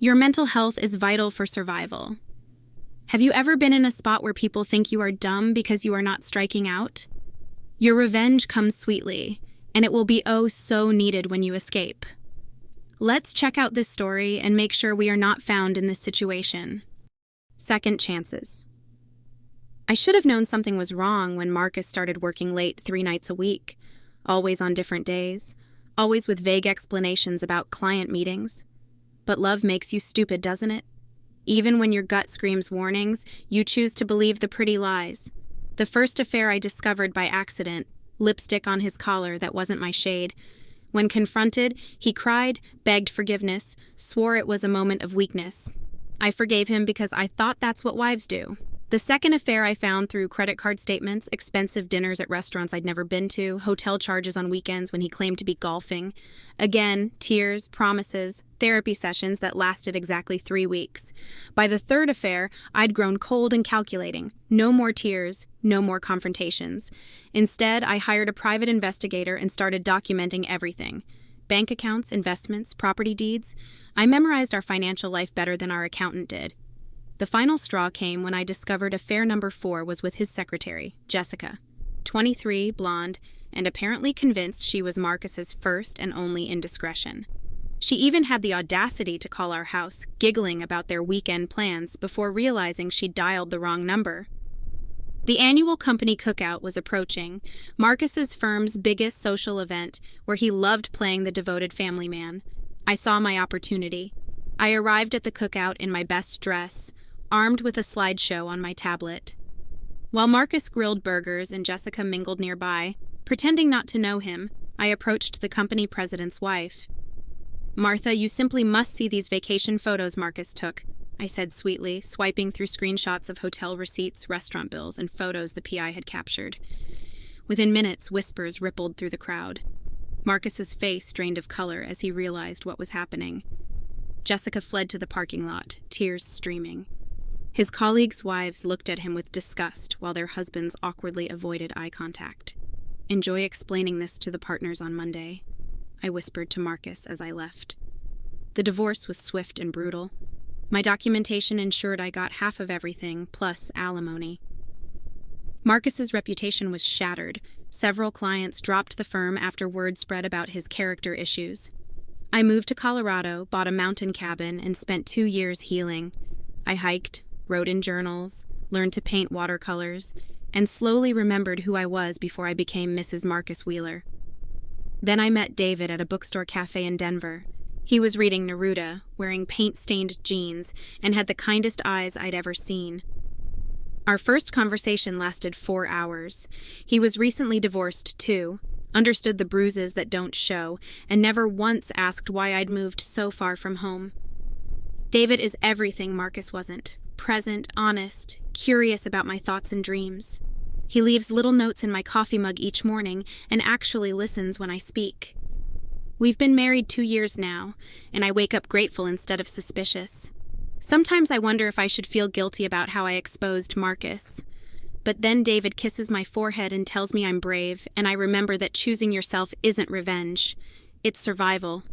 Your mental health is vital for survival. Have you ever been in a spot where people think you are dumb because you are not striking out? Your revenge comes sweetly, and it will be oh so needed when you escape. Let's check out this story and make sure we are not found in this situation. Second chances. I should have known something was wrong when Marcus started working late 3 nights a week, always on different days, always with vague explanations about client meetings. But love makes you stupid, doesn't it? Even when your gut screams warnings, you choose to believe the pretty lies. The first affair I discovered by accident, lipstick on his collar that wasn't my shade. When confronted, he cried, begged forgiveness, swore it was a moment of weakness. I forgave him because I thought that's what wives do. The second affair I found through credit card statements, expensive dinners at restaurants I'd never been to, hotel charges on weekends when he claimed to be golfing. Again, tears, promises, therapy sessions that lasted exactly 3 weeks. By the third affair, I'd grown cold and calculating. No more tears, no more confrontations. Instead, I hired a private investigator and started documenting everything. Bank accounts, investments, property deeds. I memorized our financial life better than our accountant did. The final straw came when I discovered affair number 4 was with his secretary, Jessica, 23, blonde, and apparently convinced she was Marcus's first and only indiscretion. She even had the audacity to call our house, giggling about their weekend plans before realizing she'd dialed the wrong number. The annual company cookout was approaching, Marcus's firm's biggest social event, where he loved playing the devoted family man. I saw my opportunity. I arrived at the cookout in my best dress, armed with a slideshow on my tablet. While Marcus grilled burgers and Jessica mingled nearby, pretending not to know him, I approached the company president's wife. "Martha, you simply must see these vacation photos Marcus took," I said sweetly, swiping through screenshots of hotel receipts, restaurant bills, and photos the PI had captured. Within minutes, whispers rippled through the crowd. Marcus's face drained of color as he realized what was happening. Jessica fled to the parking lot, tears streaming. His colleagues' wives looked at him with disgust while their husbands awkwardly avoided eye contact. "Enjoy explaining this to the partners on Monday," I whispered to Marcus as I left. The divorce was swift and brutal. My documentation ensured I got half of everything, plus alimony. Marcus's reputation was shattered. Several clients dropped the firm after word spread about his character issues. I moved to Colorado, bought a mountain cabin, and spent 2 years healing. I hiked, wrote in journals, learned to paint watercolors, and slowly remembered who I was before I became Mrs. Marcus Wheeler. Then I met David at a bookstore cafe in Denver. He was reading Neruda, wearing paint-stained jeans, and had the kindest eyes I'd ever seen. Our first conversation lasted 4 hours. He was recently divorced, too, understood the bruises that don't show, and never once asked why I'd moved so far from home. David is everything Marcus wasn't. Present, honest, curious about my thoughts and dreams. He leaves little notes in my coffee mug each morning and actually listens when I speak. We've been married 2 years now, and I wake up grateful instead of suspicious. Sometimes I wonder if I should feel guilty about how I exposed Marcus. But then David kisses my forehead and tells me I'm brave, and I remember that choosing yourself isn't revenge. It's survival.